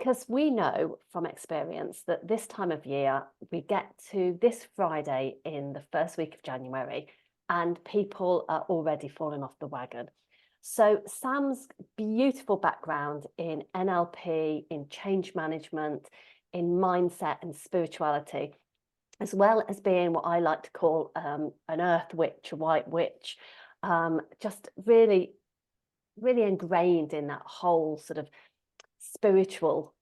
because we know from experience that this time of year, we get to this Friday in the first week of January, and people are already falling off the wagon. So Sam's beautiful background in NLP, in change management, in mindset and spirituality, as well as being what I like to call an earth witch, a white witch, just really, really ingrained in that whole sort of spiritual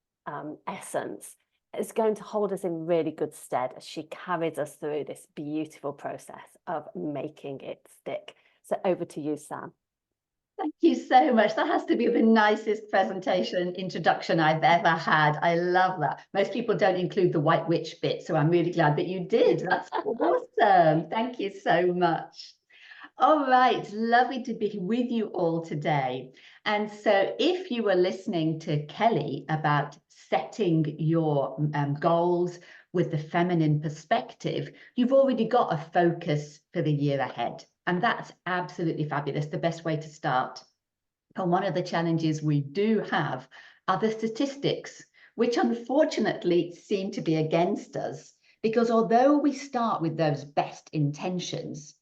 essence, is going to hold us in really good stead as she carries us through this beautiful process of making it stick. So over to you, Sam. Thank you so much. That has to be the nicest presentation introduction I've ever had. I love that. Most people don't include the white witch bit, so I'm really glad that you did. That's awesome. Thank you so much. All right, lovely to be with you all today. And so if you were listening to Kelly about setting your goals with the feminine perspective, you've already got a focus for the year ahead. And that's absolutely fabulous, the best way to start. And one of the challenges we do have are the statistics, which unfortunately seem to be against us, because although we start with those best intentions,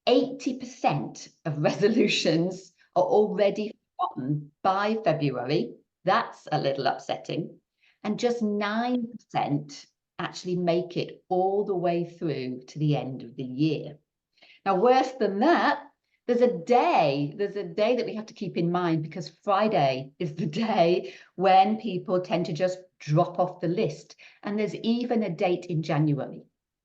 80% of resolutions are already forgotten by February. That's a little upsetting. And just 9% actually make it all the way through to the end of the year. Now, worse than that, there's a day that we have to keep in mind, because Friday is the day when people tend to just drop off the list. And there's even a date in January,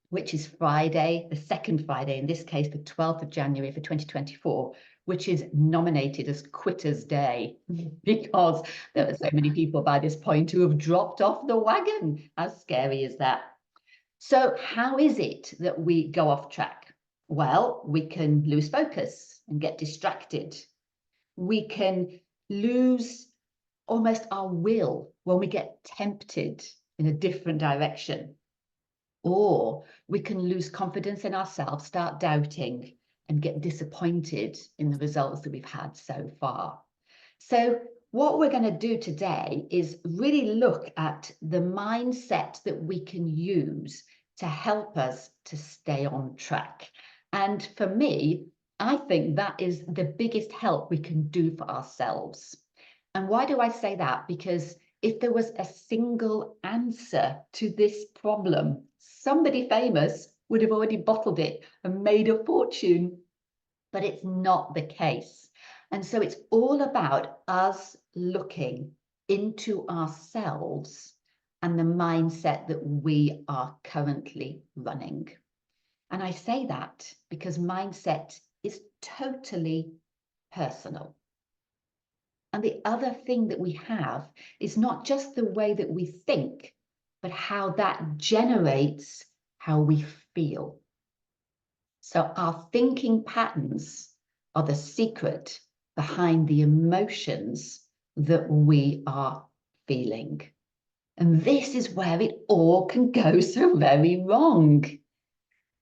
which is Friday, the second Friday, in this case, the 12th of January for 2024, which is nominated as Quitter's Day, because there are so many people by this point who have dropped off the wagon. How scary is that? So how is it that we go off track? Well, we can lose focus and get distracted. We can lose almost our will when we get tempted in a different direction. Or we can lose confidence in ourselves, start doubting, and get disappointed in the results that we've had so far. So what we're going to do today is really look at the mindset that we can use to help us to stay on track. And for me, I think that is the biggest help we can do for ourselves. And why do I say that? Because if there was a single answer to this problem, somebody famous would have already bottled it and made a fortune. But it's not the case. And so it's all about us looking into ourselves and the mindset that we are currently running. And I say that because mindset is totally personal. And the other thing that we have is not just the way that we think, but how that generates how we feel. So our thinking patterns are the secret behind the emotions that we are feeling. And this is where it all can go so very wrong,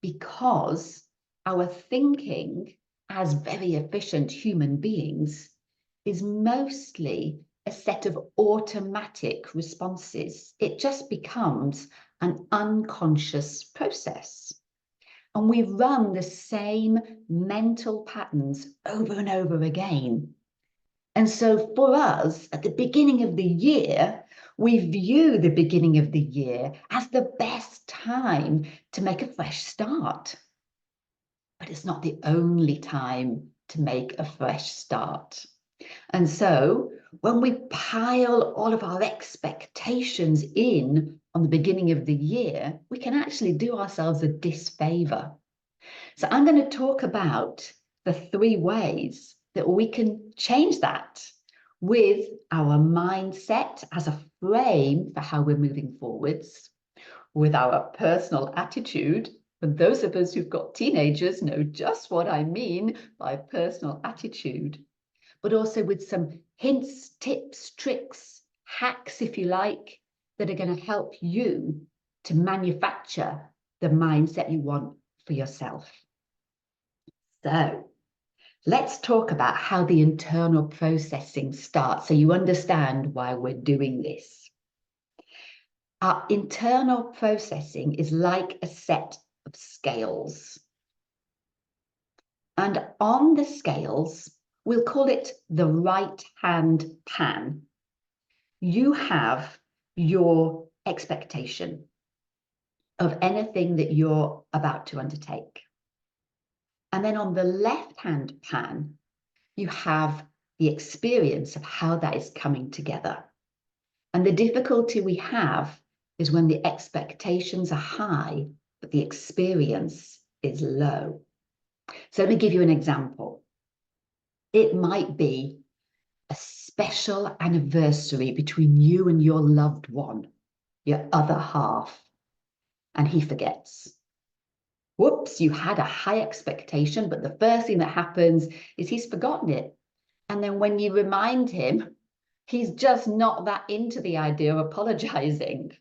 because our thinking as very efficient human beings is mostly a set of automatic responses. It just becomes an unconscious process. And we run the same mental patterns over and over again. And so for us, at the beginning of the year, we view the beginning of the year as the best time to make a fresh start. But it's not the only time to make a fresh start. And so when we pile all of our expectations in on the beginning of the year, we can actually do ourselves a disfavor. So I'm going to talk about the 3 ways that we can change that with our mindset as a frame for how we're moving forwards, with our personal attitude. And those of us who've got teenagers know just what I mean by personal attitude, but also with some hints, tips, tricks, hacks, if you like, that are going to help you to manufacture the mindset you want for yourself. So let's talk about how the internal processing starts, so you understand why we're doing this. Our internal processing is like a set of scales. And on the scales, we'll call it the right-hand pan. You have your expectation of anything that you're about to undertake. And then on the left-hand pan, you have the experience of how that is coming together. And the difficulty we have is when the expectations are high, but the experience is low. So let me give you an example. It might be a special anniversary between you and your loved one, your other half, and he forgets. Whoops, you had a high expectation, but the first thing that happens is he's forgotten it. And then when you remind him, he's just not that into the idea of apologizing.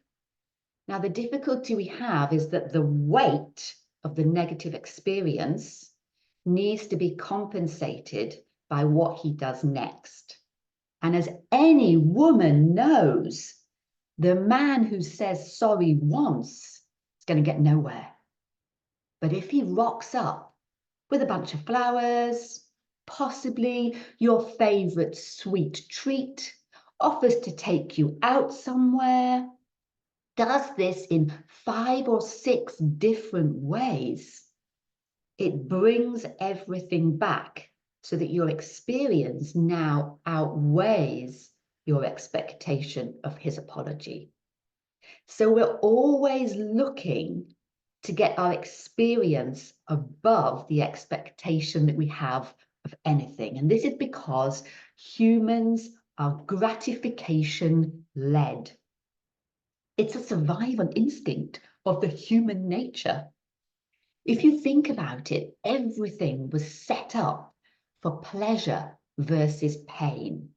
Now, the difficulty we have is that the weight of the negative experience needs to be compensated by what he does next. And as any woman knows, the man who says sorry once is going to get nowhere. But if he rocks up with a bunch of flowers, possibly your favorite sweet treat, offers to take you out somewhere, does this in 5 or 6 different ways, it brings everything back so that your experience now outweighs your expectation of his apology. So we're always looking to get our experience above the expectation that we have of anything. And this is because humans are gratification-led. It's a survival instinct of the human nature. If you think about it, everything was set up for pleasure versus pain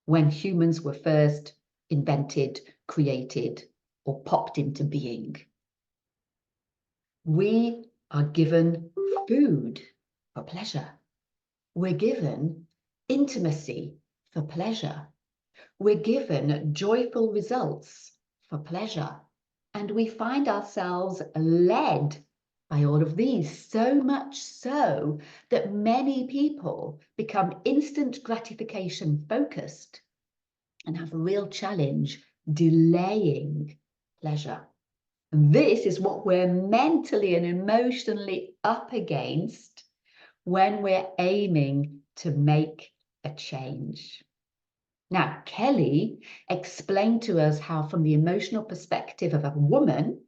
when humans were first invented, created, or popped into being. We are given food for pleasure. We're given intimacy for pleasure. We're given joyful results for pleasure. And we find ourselves led by all of these, so much so that many people become instant gratification focused and have a real challenge delaying pleasure. And this is what we're mentally and emotionally up against when we're aiming to make a change. Now, Kelly explained to us how, from the emotional perspective of a woman,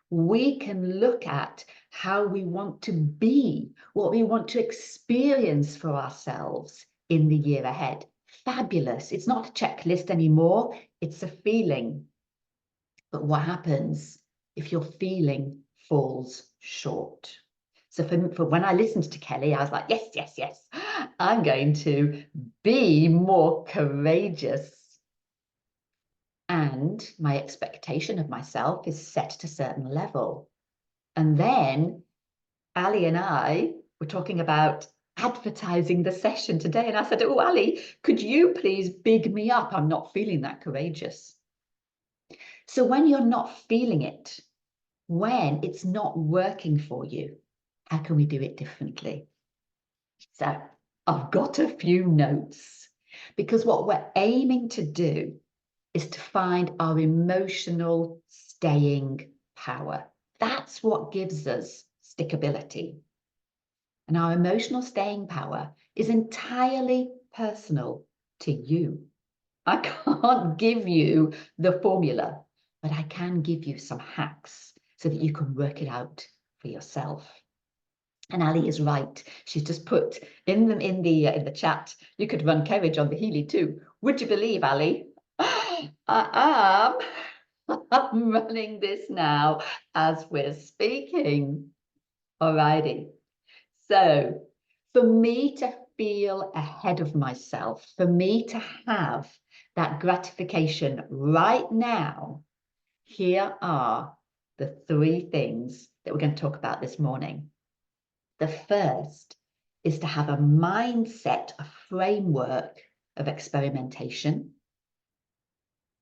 we can look at how we want to be, what we want to experience for ourselves in the year ahead. Fabulous. It's not a checklist anymore. It's a feeling. But what happens if your feeling falls short? So for when I listened to Kelly, I was like, yes, yes, yes, I'm going to be more courageous. And my expectation of myself is set at a certain level. And then Ali and I were talking about advertising the session today. And I said, oh, Ali, could you please big me up? I'm not feeling that courageous. So when you're not feeling it, when it's not working for you, how can we do it differently? So I've got a few notes, because what we're aiming to do is to find our emotional staying power. That's what gives us stickability. And our emotional staying power is entirely personal to you. I can't give you the formula, but I can give you some hacks so that you can work it out for yourself. And Ali is right. She's just put in the chat, you could run courage on the Healy too. Would you believe, Ali? I am. I'm running this now as we're speaking. Alrighty. So for me to feel ahead of myself, for me to have that gratification right now, here are the 3 things that we're going to talk about this morning. The first is to have a mindset, a framework of experimentation.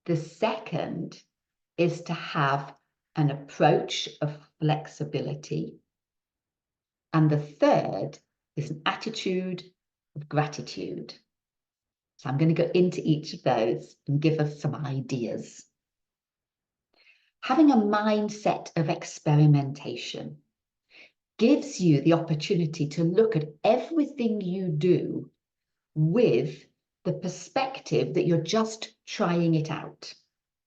The second is to have an approach of flexibility. And the third is an attitude of gratitude. So I'm going to go into each of those and give us some ideas. Having a mindset of experimentation gives you the opportunity to look at everything you do with the perspective that you're just trying it out.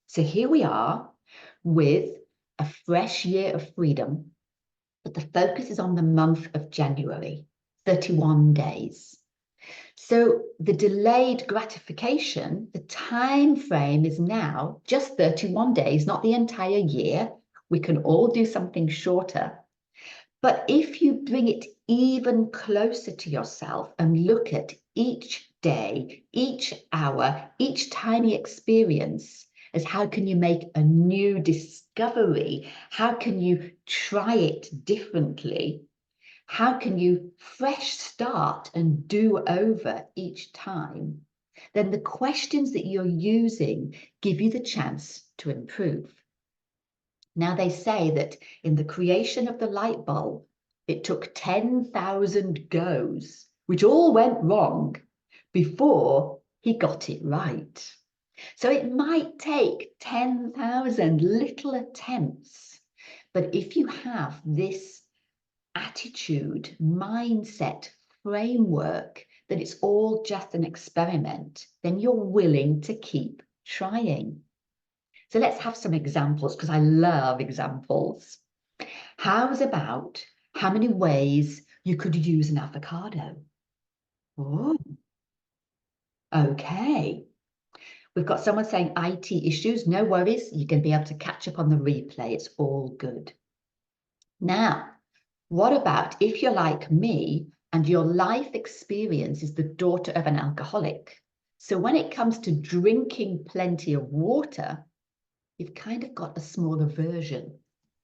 So here we are with a fresh year of freedom, but the focus is on the month of January, 31 days. So the delayed gratification, the time frame is now just 31 days, not the entire year. We can all do something shorter. But if you bring it even closer to yourself and look at each day, each hour, each tiny experience as how can you make a new discovery? How can you try it differently? How can you fresh start and do over each time? Then the questions that you're using give you the chance to improve. Now, they say that in the creation of the light bulb, it took 10,000 goes, which all went wrong, before he got it right. So it might take 10,000 little attempts, but if you have this attitude, mindset, framework, that it's all just an experiment, then you're willing to keep trying. So let's have some examples, because I love examples. How's about how many ways you could use an avocado? Oh, okay. We've got someone saying IT issues. No worries. You're going to be able to catch up on the replay. It's all good. Now, what about if you're like me and your life experience is the daughter of an alcoholic? So when it comes to drinking plenty of water, you've kind of got a smaller version.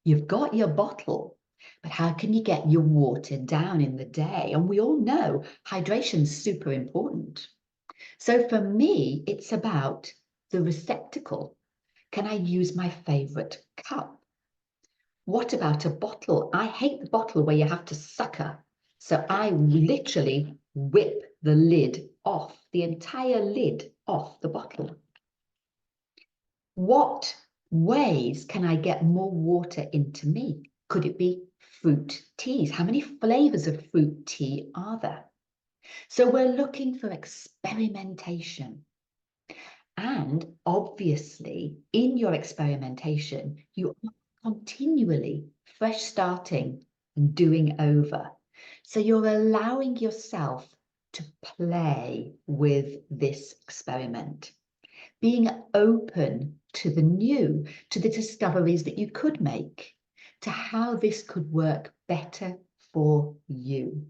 You've got your bottle, but how can you get your water down in the day? And we all know hydration is super important. So for me, it's about the receptacle. Can I use my favorite cup? What about a bottle? I hate the bottle where you have to sucker. So I literally whip the lid off, the entire lid off the bottle. What ways can I get more water into me? Could it be fruit teas? How many flavors of fruit tea are there? So we're looking for experimentation. And obviously, in your experimentation, you are continually fresh starting and doing over. So you're allowing yourself to play with this experiment, being open to the new, to the discoveries that you could make, to how this could work better for you.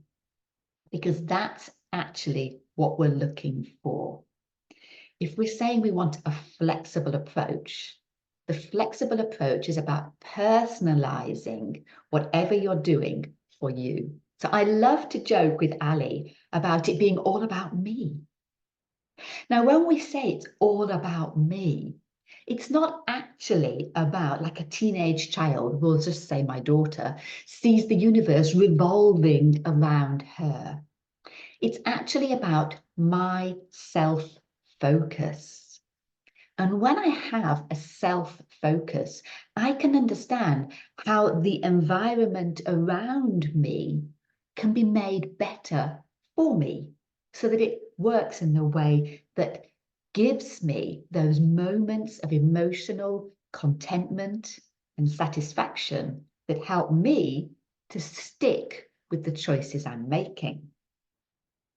Because that's actually what we're looking for. If we're saying we want a flexible approach, the flexible approach is about personalizing whatever you're doing for you. So I love to joke with Ali about it being all about me. Now, when we say it's all about me, it's not actually about like a teenage child, we'll just say my daughter, sees the universe revolving around her. It's actually about my self-focus. And when I have a self-focus, I can understand how the environment around me can be made better for me so that it works in the way that gives me those moments of emotional contentment and satisfaction that help me to stick with the choices I'm making.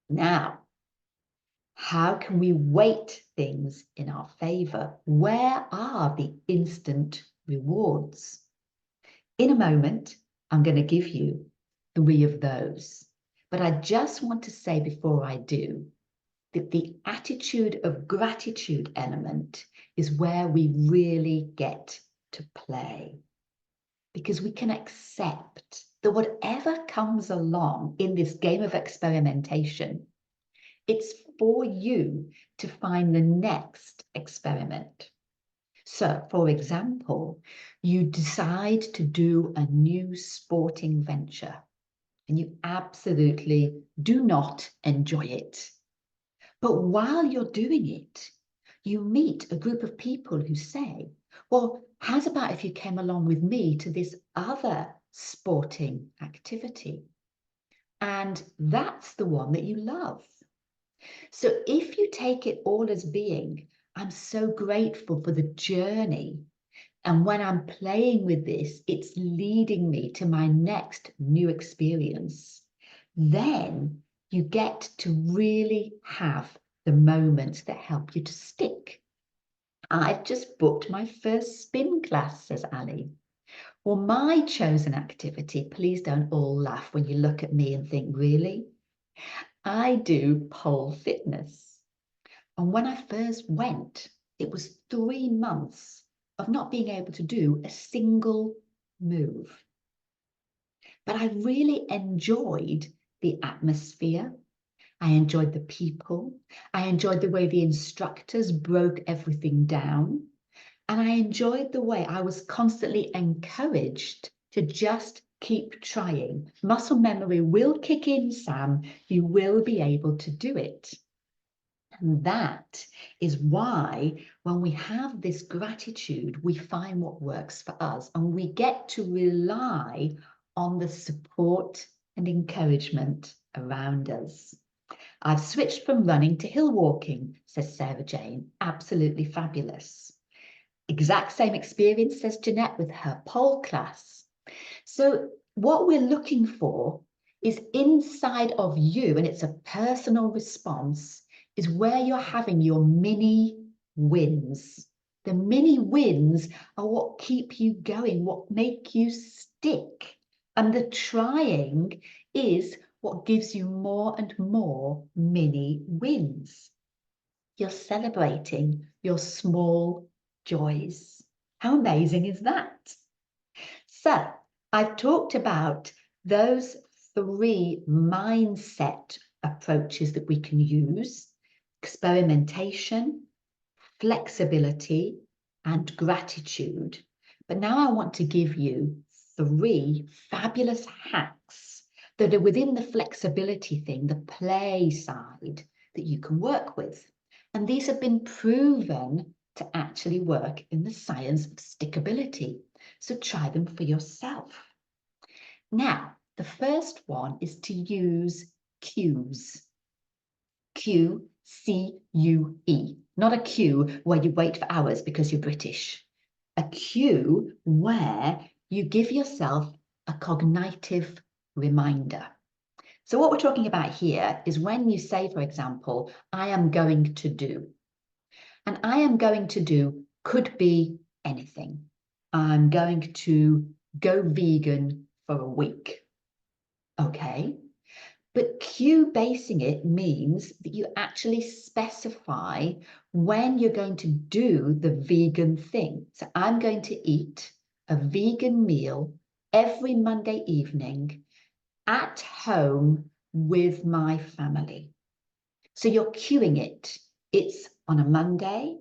Now, how can we weight things in our favor? Where are the instant rewards? In a moment, I'm going to give you 3 of those. But I just want to say before I do that the attitude of gratitude element is where we really get to play. Because we can accept that whatever comes along in this game of experimentation, it's for you to find the next experiment. So, for example, you decide to do a new sporting venture and you absolutely do not enjoy it. But while you're doing it, you meet a group of people who say, well, how's about if you came along with me to this other sporting activity? And that's the one that you love. So if you take it all as being, I'm so grateful for the journey. And when I'm playing with this, it's leading me to my next new experience. Then you get to really have the moments that help you to stick. I've just booked my first spin class, says Ali. Well, my chosen activity, please don't all laugh when you look at me and think, really? I do pole fitness. And when I first went, it was 3 months of not being able to do a single move. But I really enjoyed the atmosphere. I enjoyed the people. I enjoyed the way the instructors broke everything down. And I enjoyed the way I was constantly encouraged to just keep trying. Muscle memory will kick in, Sam. You will be able to do it. And that is why when we have this gratitude, we find what works for us and we get to rely on the support and encouragement around us. I've switched from running to hill walking, says Sarah Jane. Absolutely fabulous. Exact same experience, says Jeanette, with her pole class. So what we're looking for is inside of you, and it's a personal response, is where you're having your mini wins. The mini wins are what keep you going, what make you stick. And the trying is what gives you more and more mini wins. You're celebrating your small joys. How amazing is that? So I've talked about those 3 mindset approaches that we can use: experimentation, flexibility, and gratitude. But now I want to give you 3 fabulous hacks that are within the flexibility thing, the play side, that you can work with. And these have been proven to actually work in the science of stickability. So try them for yourself. Now, the first one is to use cues. Q-C-U-E, not a queue where you wait for hours because you're British. A cue where you give yourself a cognitive reminder. So what we're talking about here is when you say, for example, I am going to do. And I am going to do could be anything. I'm going to go vegan for a week. Okay. But cue basing it means that you actually specify when you're going to do the vegan thing. So I'm going to eat a vegan meal every Monday evening at home with my family. So you're cueing it. It's on a Monday.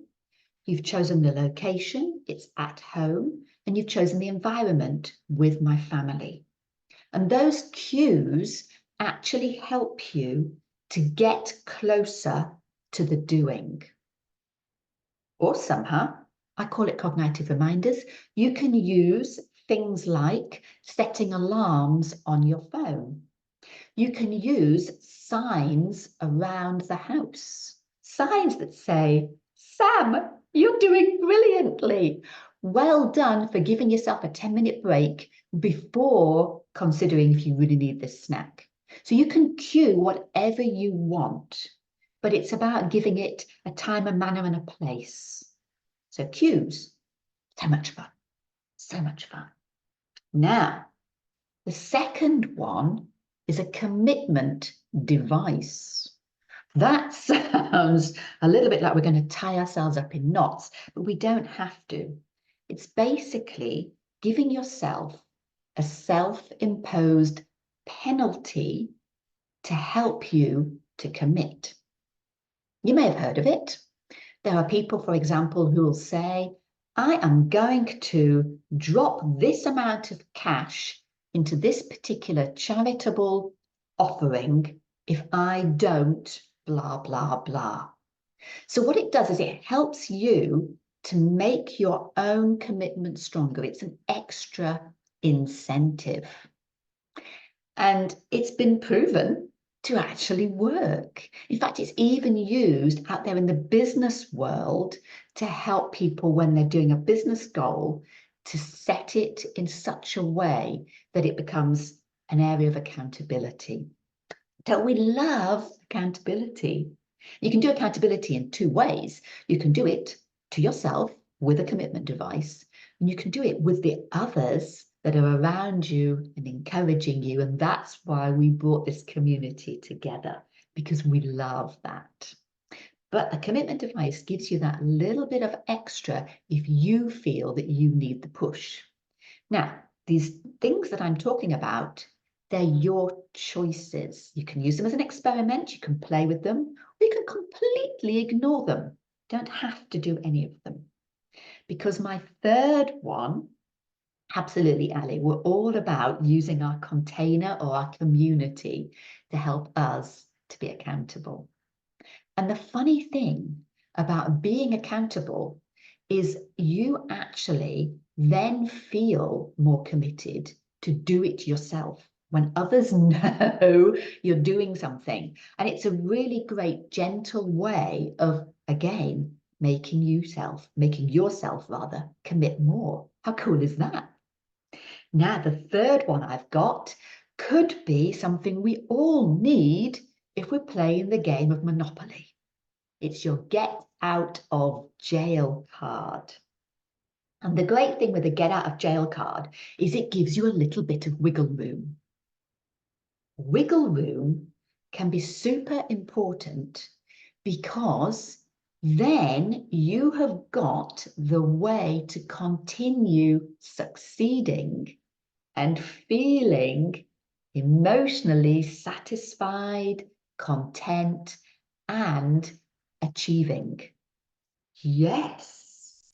You've chosen the location. It's at home. And you've chosen the environment with my family. And those cues actually help you to get closer to the doing. Awesome, huh? I call it cognitive reminders. You can use things like setting alarms on your phone. You can use signs around the house. Signs that say, Sam, you're doing brilliantly. Well done for giving yourself a 10-minute break before considering if you really need this snack. So you can cue whatever you want, but it's about giving it a time, a manner, and a place. So cues, so much fun, so much fun. Now, the second one is a commitment device. That sounds a little bit like we're going to tie ourselves up in knots, but we don't have to. It's basically giving yourself a self-imposed penalty to help you to commit. You may have heard of it. There are people, for example, who will say, I am going to drop this amount of cash into this particular charitable offering if I don't blah, blah, blah. So what it does is it helps you to make your own commitment stronger. It's an extra incentive. And it's been proven to actually work. In fact, it's even used out there in the business world to help people when they're doing a business goal to set it in such a way that it becomes an area of accountability. Don't we love accountability? You can do accountability in two ways. You can do it to yourself with a commitment device, and you can do it with the others that are around you and encouraging you. And that's why we brought this community together, because we love that. But a commitment device gives you that little bit of extra if you feel that you need the push. Now, these things that I'm talking about, they're your choices. You can use them as an experiment, you can play with them, or you can completely ignore them. You don't have to do any of them. Because my third one, absolutely, Ali, we're all about using our container or our community to help us to be accountable. And the funny thing about being accountable is you actually then feel more committed to do it yourself when others know you're doing something. And it's a really great, gentle way of, again, making yourself commit more. How cool is that? Now, the third one I've got could be something we all need if we're playing the game of Monopoly. It's your get out of jail card. And the great thing with the get out of jail card is it gives you a little bit of wiggle room. Wiggle room can be super important because then you have got the way to continue succeeding and feeling emotionally satisfied, content, and achieving. Yes.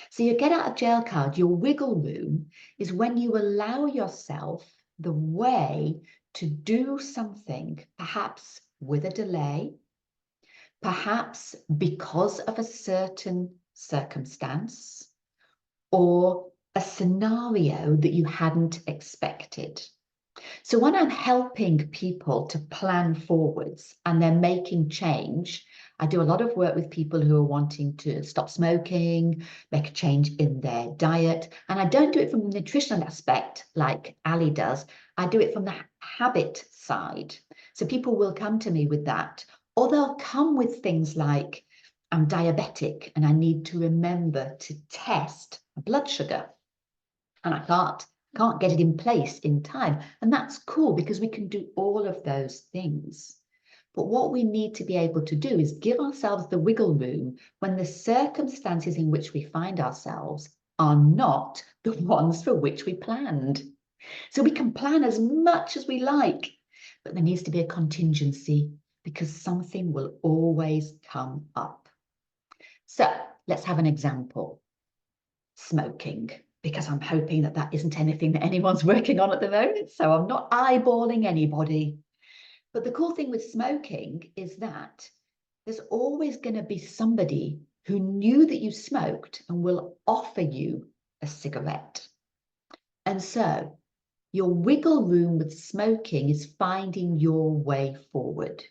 So your get out of jail card, your wiggle room, is when you allow yourself the way to do something, perhaps with a delay, perhaps because of a certain circumstance, or a scenario that you hadn't expected. So when I'm helping people to plan forwards and they're making change, I do a lot of work with people who are wanting to stop smoking, make a change in their diet. And I don't do it from the nutritional aspect like Ali does. I do it from the habit side. So people will come to me with that, or they'll come with things like, I'm diabetic and I need to remember to test blood sugar. And I can't get it in place in time. And that's cool because we can do all of those things. But what we need to be able to do is give ourselves the wiggle room when the circumstances in which we find ourselves are not the ones for which we planned. So we can plan as much as we like, but there needs to be a contingency because something will always come up. So let's have an example. Smoking, because I'm hoping that that isn't anything that anyone's working on at the moment. So I'm not eyeballing anybody. But the cool thing with smoking is that there's always going to be somebody who knew that you smoked and will offer you a cigarette. And so your wiggle room with smoking is finding your way forward.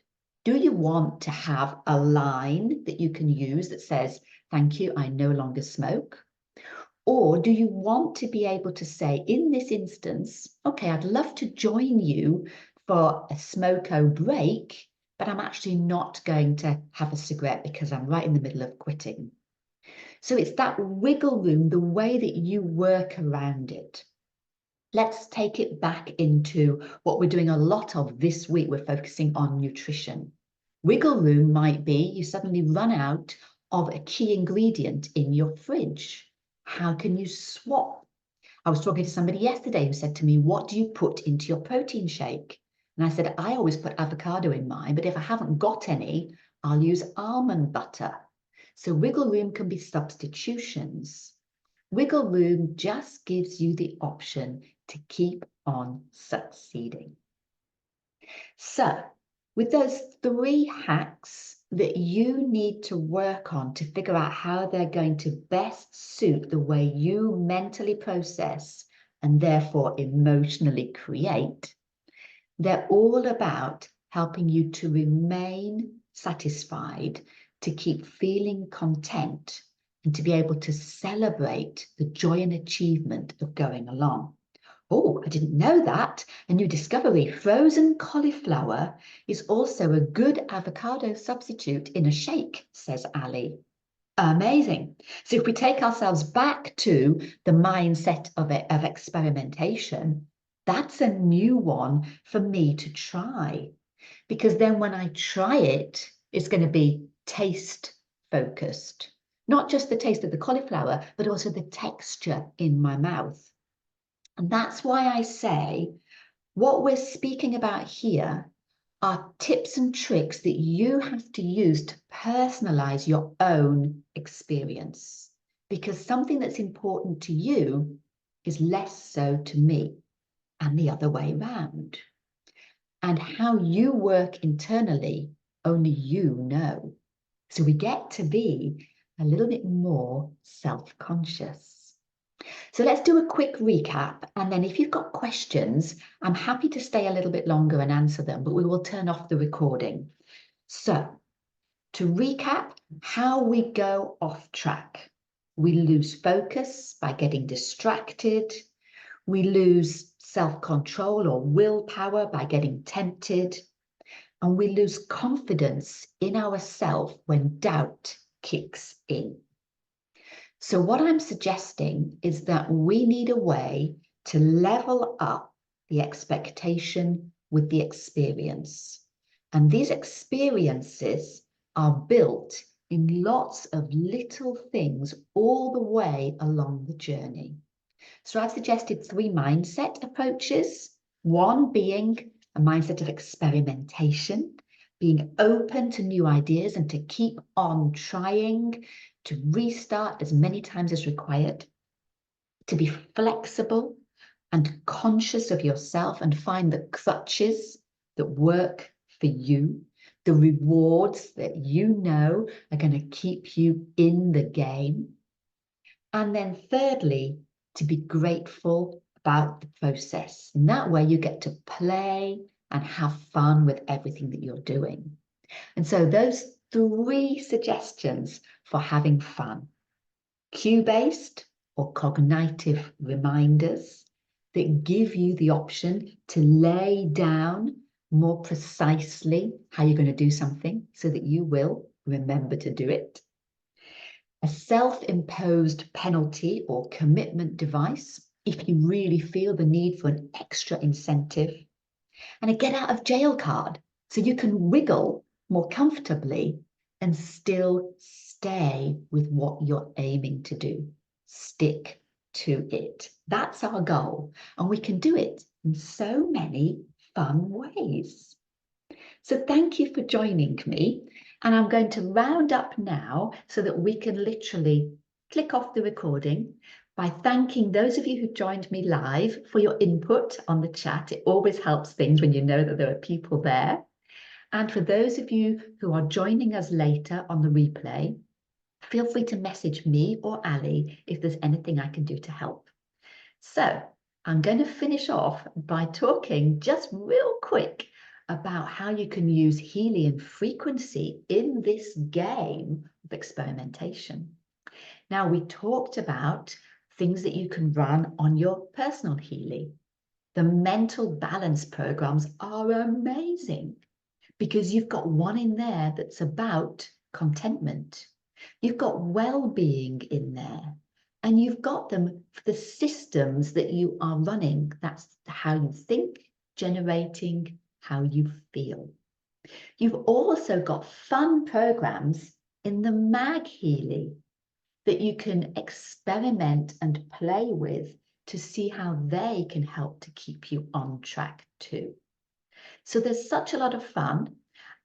Do you want to have a line that you can use that says, thank you, I no longer smoke? Or do you want to be able to say, in this instance, okay, I'd love to join you for a smoko break, but I'm actually not going to have a cigarette because I'm right in the middle of quitting. So it's that wiggle room, the way that you work around it. Let's take it back into what we're doing a lot of this week. We're focusing on nutrition. Wiggle room might be you suddenly run out of a key ingredient in your fridge. How can you swap? I was talking to somebody yesterday who said to me, what do you put into your protein shake? And I said, I always put avocado in mine, but if I haven't got any, I'll use almond butter. So wiggle room can be substitutions. Wiggle room just gives you the option to keep on succeeding. So, with those 3 hacks that you need to work on to figure out how they're going to best suit the way you mentally process and therefore emotionally create, they're all about helping you to remain satisfied, to keep feeling content, and to be able to celebrate the joy and achievement of going along. Oh, I didn't know that. A new discovery. Frozen cauliflower is also a good avocado substitute in a shake, says Ali. Amazing. So if we take ourselves back to the mindset of experimentation, that's a new one for me to try. Because then when I try it, it's going to be taste focused. Not just the taste of the cauliflower, but also the texture in my mouth. And that's why I say what we're speaking about here are tips and tricks that you have to use to personalize your own experience. Because something that's important to you is less so to me, and the other way around. And how you work internally, only you know. So we get to be a little bit more self-conscious. So let's do a quick recap, and then if you've got questions, I'm happy to stay a little bit longer and answer them, but we will turn off the recording. So to recap, how we go off track. We lose focus by getting distracted. We lose self-control or willpower by getting tempted. And we lose confidence in ourselves when doubt kicks in. So what I'm suggesting is that we need a way to level up the expectation with the experience. And these experiences are built in lots of little things all the way along the journey. So I've suggested 3 mindset approaches. One being a mindset of experimentation, being open to new ideas and to keep on trying, to restart as many times as required, to be flexible and conscious of yourself and find the crutches that work for you, the rewards that you know are going to keep you in the game. And then thirdly, to be grateful about the process. And that way you get to play and have fun with everything that you're doing. And so those 3 suggestions for having fun: cue-based or cognitive reminders that give you the option to lay down more precisely how you're going to do something so that you will remember to do it. A self-imposed penalty or commitment device if you really feel the need for an extra incentive. And a get out of jail card so you can wiggle more comfortably and still stay with what you're aiming to do. Stick to it. That's our goal. And we can do it in so many fun ways. So thank you for joining me. And I'm going to round up now so that we can literally click off the recording by thanking those of you who joined me live for your input on the chat. It always helps things when you know that there are people there. And for those of you who are joining us later on the replay, feel free to message me or Ali if there's anything I can do to help. So I'm going to finish off by talking just real quick about how you can use helium frequency in this game of experimentation. Now, we talked about things that you can run on your personal Healy. The mental balance programs are amazing because you've got one in there that's about contentment. You've got well-being in there, and you've got them for the systems that you are running. That's how you think, generating how you feel. You've also got fun programs in the Mag Healy that you can experiment and play with to see how they can help to keep you on track too. So there's such a lot of fun.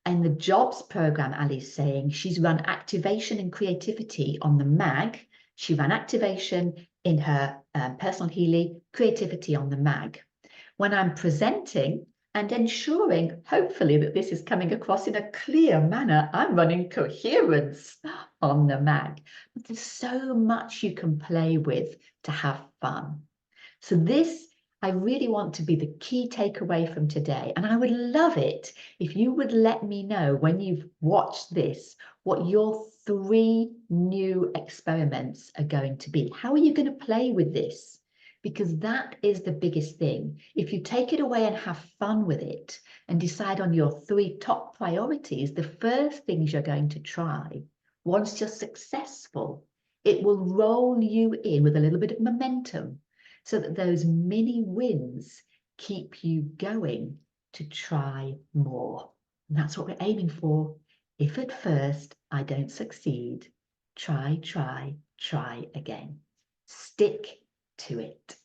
In the jobs program, Ali's saying she's run activation and creativity on the Mag. She ran activation in her personal healing, Creativity on the Mag. When I'm presenting and ensuring, hopefully, that this is coming across in a clear manner, I'm running Coherence on the Mag. But there's so much you can play with to have fun. So this, I really want to be the key takeaway from today. And I would love it if you would let me know when you've watched this, what your 3 new experiments are going to be. How are you going to play with this? Because that is the biggest thing. If you take it away and have fun with it and decide on your 3 top priorities, the first things you're going to try, once you're successful, it will roll you in with a little bit of momentum so that those mini wins keep you going to try more. And that's what we're aiming for. If at first I don't succeed, try again. Stick to it.